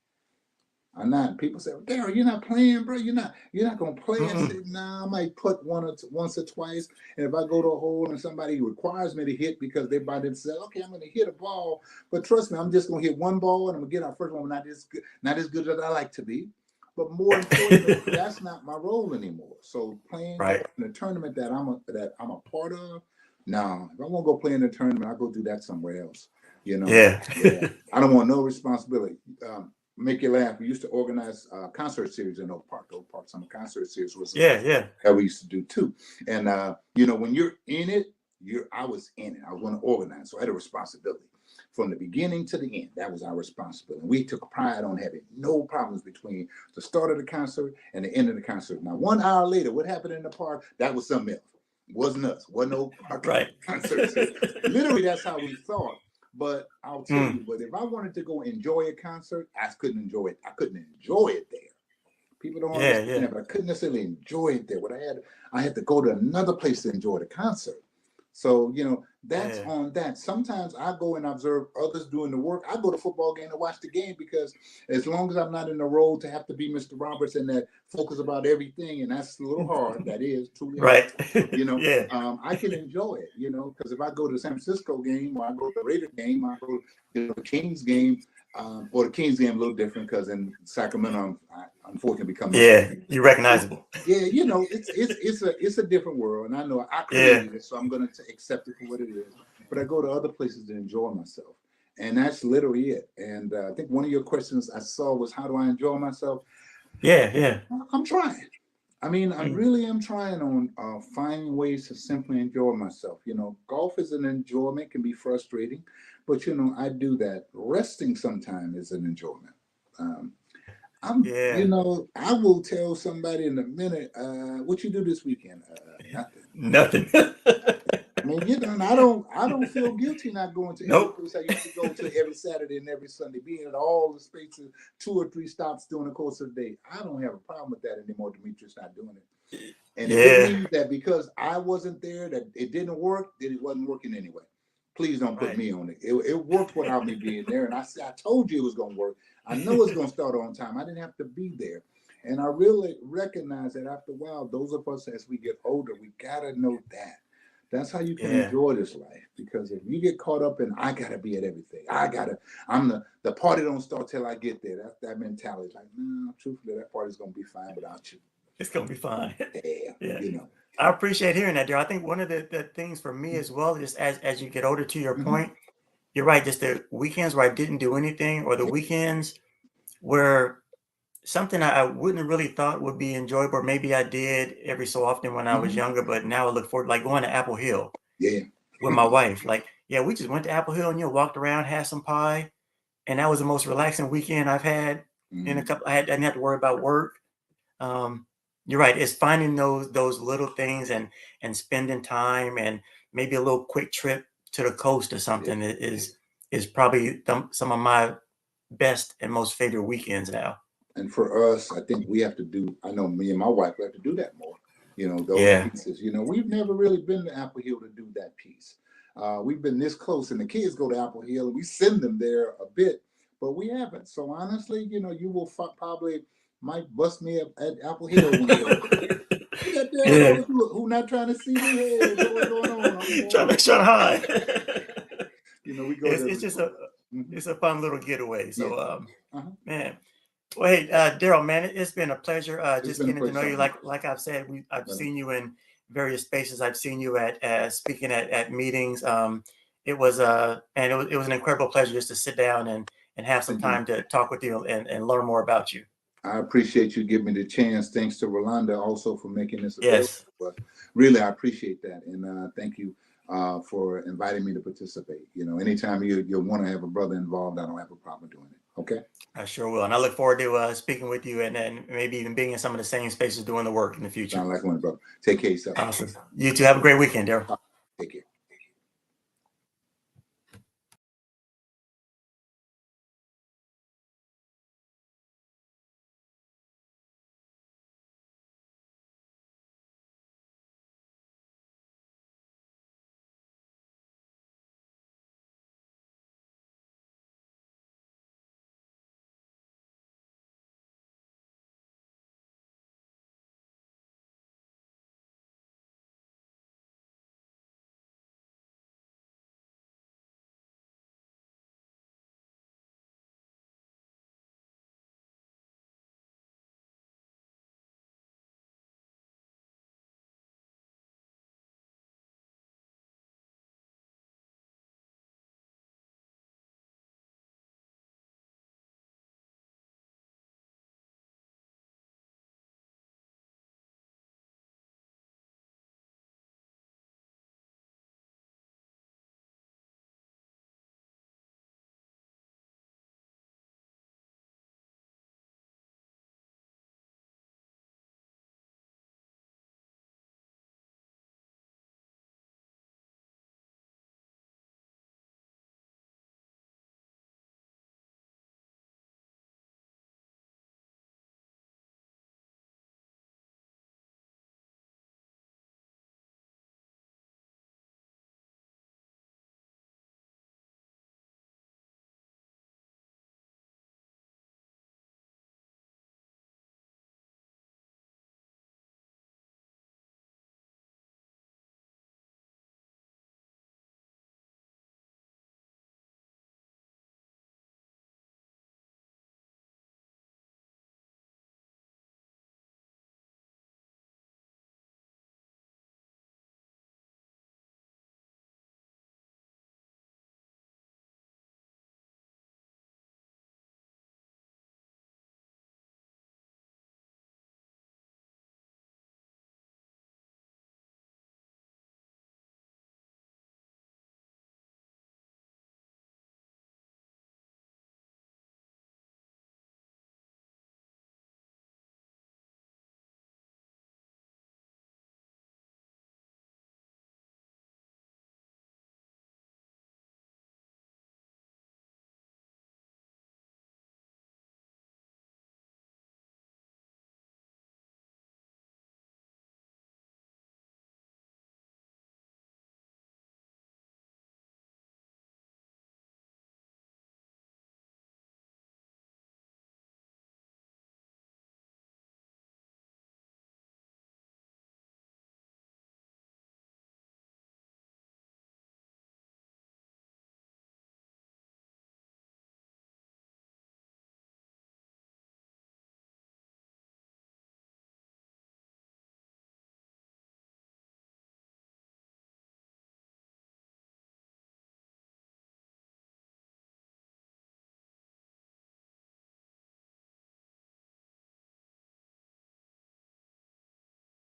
I'm not. People say, Derrell, you're not playing, bro. You're not gonna play. I said, nah, I might put once or twice. And if I go to a hole and somebody requires me to hit because they're by themselves, okay, I'm gonna hit a ball. But trust me, I'm just gonna hit one ball and I'm gonna get our first one not as good as I like to be. But more importantly, that's not my role anymore. So playing in a tournament that I'm a part of, no. If I want to go play in a tournament, I'll go do that somewhere else. I don't want no responsibility. Make you laugh. We used to organize concert series in Oak Park. Oak Park Summer Concert Series was that we used to do too. And when you're in it, I was in it. I was going to organize, so I had a responsibility from the beginning to the end. That was our responsibility. And we took pride on having no problems between the start of the concert and the end of the concert. Now, 1 hour later, what happened in the park? That was something else. Wasn't us. Wasn't no park concert series. Literally, that's how we thought. But I'll tell you, but if I wanted to go enjoy a concert, I couldn't enjoy it. I couldn't enjoy it there. People don't understand that, but I couldn't necessarily enjoy it there. What I had to go to another place to enjoy the concert. So, that's on that. Sometimes I go and observe others doing the work. I go to football game to watch the game because as long as I'm not in the role to have to be Mr. Roberts and that focus about everything, and that's a little hard. That is truly hard. I can enjoy it, because if I go to the San Francisco game or I go to the Raider game, I go to the Kings game, or the Kings game a little different because in Sacramento, I unfortunately become you're recognizable. It's a different world, and I know I created it, so I'm going to accept it for what it is. But I go to other places to enjoy myself, and that's literally it. And I think one of your questions I saw was, how do I enjoy myself? I'm trying. I mean, I really am trying on finding ways to simply enjoy myself. Golf is an enjoyment, can be frustrating, but I do that. Resting sometimes is an enjoyment. I will tell somebody in a minute, what you do this weekend? Nothing. I mean, I don't feel guilty not going to every place I used to go to every Saturday and every Sunday, being at all the spaces, 2 or 3 stops during the course of the day. I don't have a problem with that anymore. Dimitrius not doing it. And if it means that because I wasn't there, that it didn't work, then it wasn't working anyway. Please don't put me on it. It worked without me being there. And I told you it was going to work. I know it's going to start on time. I didn't have to be there. And I really recognize that after a while, those of us as we get older, we got to know that. That's how you can enjoy this life. Because if you get caught up in, I got to be at everything. I'm the party don't start till I get there. That's that mentality. Like, no, truthfully, that party's going to be fine without you. It's going to be fine. Yeah. I appreciate hearing that, Derrell. I think one of the things for me as well, just as you get older, to your Hmm. point, you're right. Just the weekends where I didn't do anything, or the Yeah. weekends where something I wouldn't have really thought would be enjoyable, or maybe I did every so often when I was Hmm. younger, but now I look forward, like going to Apple Hill Yeah. with my wife. Like, yeah, we just went to Apple Hill and walked around, had some pie, and that was the most relaxing weekend I've had in a Hmm. couple. I didn't have to worry about work. Um, you're right. It's finding those little things and spending time, and maybe a little quick trip to the coast or Yeah. something is probably some of my best and most favorite weekends now. And for us, I think we have to do, I know me and my wife we have to do that more. Those Yeah. pieces. We've never really been to Apple Hill to do that piece. We've been this close, and the kids go to Apple Hill, and we send them there a bit, but we haven't. So honestly, you will probably might bust me up at Apple Hill one day. Look at Derrell Yeah. who not trying to see me. Hey, what's going on? I'm going Trying on. to hide. We go it's there. it's just Mhm. it's a fun little getaway. Yeah. So Uh-huh. man. Well, hey, Derrell, man, it's been a pleasure It's just been a getting to pleasure know you. talking. Like I've said, I've Right on. seen you in various spaces. I've seen you at speaking at meetings. It was and it was an incredible pleasure just to sit down and have some Thank you. time to talk with you and learn more about you. I appreciate you giving me the chance. Thanks to Rolanda also for making this available. Yes, But really, I appreciate that, and thank you for inviting me to participate. Anytime you want to have a brother involved, I don't have a problem doing it. Okay. I sure will. And I look forward to speaking with you and maybe even being in some of the same spaces doing the work in the future. Sound like one, brother. Take care of yourself. Awesome. You too. Have a great weekend, Derrell. Take care.